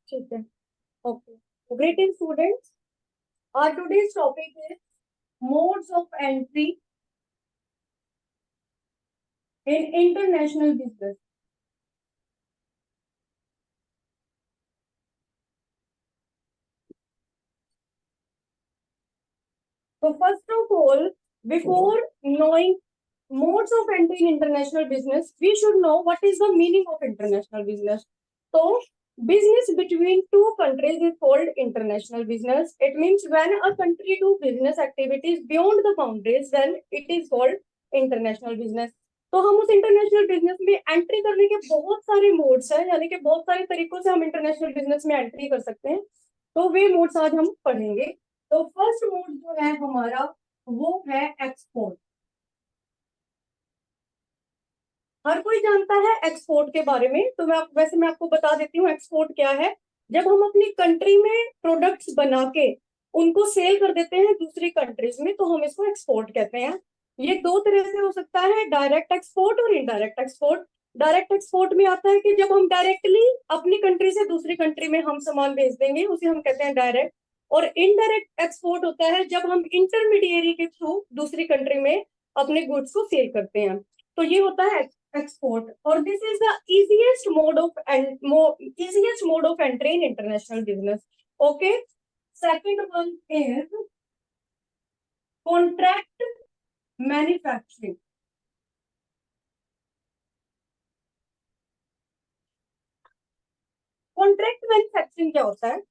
ठीक है। Okay, grating students, our today's topic is modes of entry in international business. So first of all, before knowing modes of entry in international business, we should know what is the meaning of international business. So business between two countries is called international business. It means when a country do business activities beyond the boundaries, then it is called international business. तो हम उस international business में entry करने के बहुत सारे modes हैं, यानी कि बहुत सारे तरीकों से हम इंटरनेशनल बिजनेस में एंट्री कर सकते हैं। तो वे मोड्स आज हम पढ़ेंगे। तो फर्स्ट मोड जो है हमारा वो है एक्सपोर्ट। हर कोई जानता है एक्सपोर्ट के बारे में, तो मैं आपको बता देती हूँ एक्सपोर्ट क्या है। जब हम अपनी कंट्री में प्रोडक्ट्स बना के उनको सेल कर देते हैं दूसरी कंट्रीज में, तो हम इसको एक्सपोर्ट कहते हैं। ये दो तरह से हो सकता है, डायरेक्ट एक्सपोर्ट और इनडायरेक्ट एक्सपोर्ट। डायरेक्ट एक्सपोर्ट में आता है कि जब हम डायरेक्टली अपनी कंट्री से दूसरी कंट्री में हम सामान भेज देंगे, उसे हम कहते हैं डायरेक्ट। और इनडायरेक्ट एक्सपोर्ट होता है जब हम इंटरमीडिएरी के थ्रू दूसरी कंट्री में अपने गुड्स को सेल करते हैं, तो ये होता है export. Or this is the easiest mode of entry in international business. Okay. Second one is contract manufacturing. Contract manufacturing क्या होता है?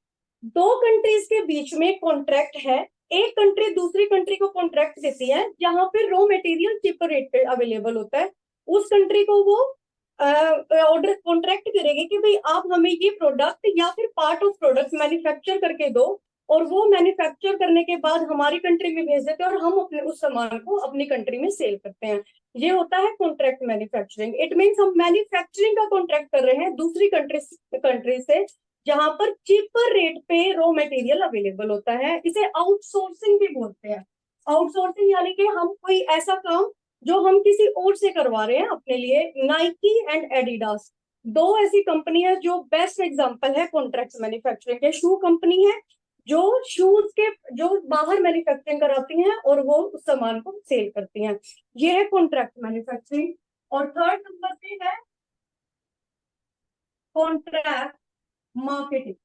दो कंट्रीज के बीच में कॉन्ट्रैक्ट है। एक कंट्री दूसरी कंट्री को कॉन्ट्रैक्ट देती है जहां पे रॉ मटेरियल चीपर रेट पे अवेलेबल होता है। उस कंट्री को वो ऑर्डर कॉन्ट्रैक्ट करेगी कि भाई आप हमें ये प्रोडक्ट या फिर पार्ट ऑफ प्रोडक्ट मैन्युफैक्चर करके दो, और वो मैन्युफैक्चर करने के बाद हमारी कंट्री में भेज देते हैं और हम अपने उस सामान को अपनी कंट्री में सेल करते हैं। ये होता है कॉन्ट्रैक्ट मैन्युफैक्चरिंग। इट मीन्स हम मैन्युफैक्चरिंग का कॉन्ट्रैक्ट कर रहे हैं दूसरी कंट्री से जहां पर चीपर रेट पे रॉ मटेरियल अवेलेबल होता है। इसे आउटसोर्सिंग भी बोलते हैं। आउटसोर्सिंग यानी कि हम कोई ऐसा काम जो हम किसी और से करवा रहे हैं अपने लिए। नाइकी एंड एडिडास दो ऐसी कंपनी है जो बेस्ट एग्जांपल है कॉन्ट्रैक्ट मैन्युफैक्चरिंग के। शू कंपनी है जो शूज के जो बाहर मैन्युफैक्चरिंग कराती हैं और वो उस सामान को सेल करती हैं। ये है कॉन्ट्रैक्ट मैन्युफैक्चरिंग। और थर्ड नंबर पे है contract marketing.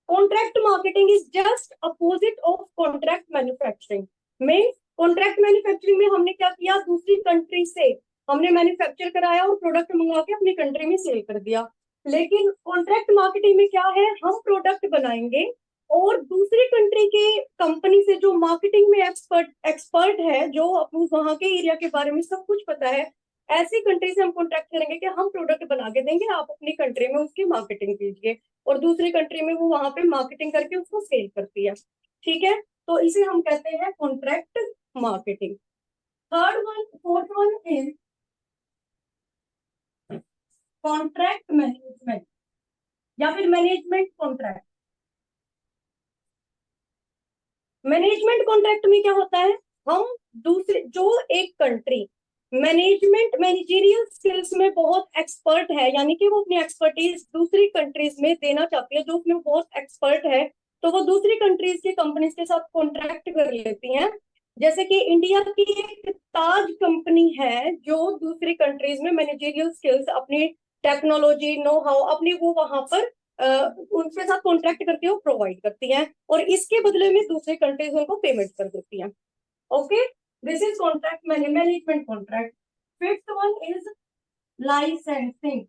Contract marketing is just opposite of contract manufacturing. में कॉन्ट्रैक्ट मैन्युफैक्चरिंग में हमने क्या किया, दूसरी कंट्री से हमने मैन्युफैक्चर कराया और प्रोडक्ट मंगवा के अपनी कंट्री में सेल कर दिया। लेकिन कॉन्ट्रैक्ट मार्केटिंग में क्या है, हम प्रोडक्ट बनाएंगे और दूसरी कंट्री के कंपनी से जो मार्केटिंग में एक्सपर्ट है, जो अपने वहां के एरिया के बारे में सब कुछ पता है, ऐसी कंट्री से हम कॉन्ट्रैक्ट करेंगे कि हम प्रोडक्ट बना के देंगे, आप अपनी कंट्री में उसकी मार्केटिंग कीजिए, और दूसरी कंट्री में वो वहां पे मार्केटिंग करके उसको सेल करती है। ठीक है, तो इसे हम कहते हैं contract marketing. Fourth one is contract management या फिर मैनेजमेंट कॉन्ट्रैक्ट। मैनेजमेंट कॉन्ट्रैक्ट में क्या होता है, हम दूसरे जो एक कंट्री मैनेजरियल स्किल्स में बहुत एक्सपर्ट है, यानी कि वो अपनी एक्सपर्टीज दूसरी कंट्रीज में देना चाहती है, जो उसमें बहुत एक्सपर्ट है, तो वो दूसरी कंट्रीज की कंपनीज के साथ कॉन्ट्रैक्ट कर लेती हैं। जैसे कि इंडिया की एक ताज कंपनी है जो दूसरी कंट्रीज में मैनेजरियल स्किल्स, अपनी टेक्नोलॉजी, नो हाउ अपनी वो वहां पर उनके साथ कॉन्ट्रैक्ट करके वो प्रोवाइड करती हैं, और इसके बदले में दूसरी कंट्रीज उनको पेमेंट कर देती हैं। Okay, this is contract management contract. Fifth one is licensing.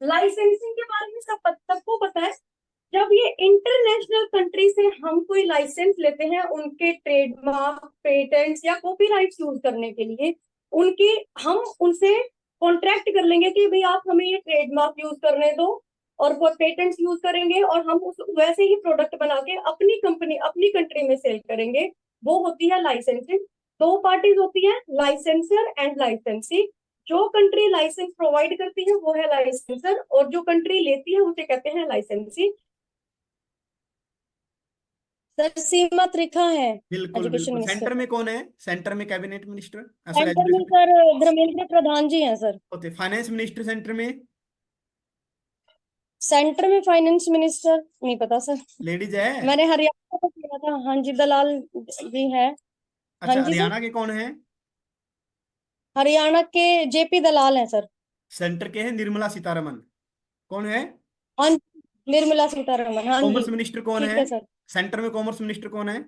Licensing के बारे में सबको पता है। जब ये इंटरनेशनल कंट्री से हम कोई लाइसेंस लेते हैं उनके ट्रेडमार्क, पेटेंट्स या कॉपीराइट्स यूज करने के लिए, उनके हम उनसे कॉन्ट्रैक्ट कर लेंगे कि भाई आप हमें ये ट्रेडमार्क यूज करने दो और वो पेटेंट्स यूज करेंगे, और हम उस वैसे ही प्रोडक्ट बना के अपनी कंपनी अपनी कंट्री में सेल करेंगे। वो होती है लाइसेंसिंग। दो पार्टीज होती है, लाइसेंसर एंड लाइसेंसी। जो कंट्री लाइसेंस प्रोवाइड करती है वो है लाइसेंसर, और जो कंट्री लेती है उसे कहते हैं लाइसेंसी। सर सीमा त्रिखा है बिल्कुल एजुकेशन बिल्कुल। मिनिस्टर। सेंटर में कौन है? सेंटर में कैबिनेट मिनिस्टर, सॉरी सेंटर में एजुकेशन सर धर्मेंद्र प्रधान जी हैं सर। होते। फाइनेंस मिनिस्टर सेंटर में सेंटर में फाइनेंस मिनिस्टर नहीं पता सर। लेडीज है? मैंने हरियाणा का किया था। हाँ जी, दलाल जी है। हाँ अच्छा, जी सर। हरियाणा के कौन है? हरियाणा के जेपी दलाल हैं सर। सेंटर के है निर्मला सीतारमन। कौन है? हाँ जी, निर्मला सीतारमन, हाँ जी। कॉमर्स मिनिस्टर कौन ठीक है? है सर। सेंटर में कॉमर्स मिनिस्टर कौन है?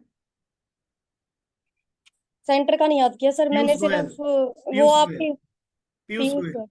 सेंटर का नहीं याद किया सर पीयूष मैंने, गोयल। सिर्फ वो पीयूष गोयल। आपकी पीयूष पीयूष गोयल। गोयल।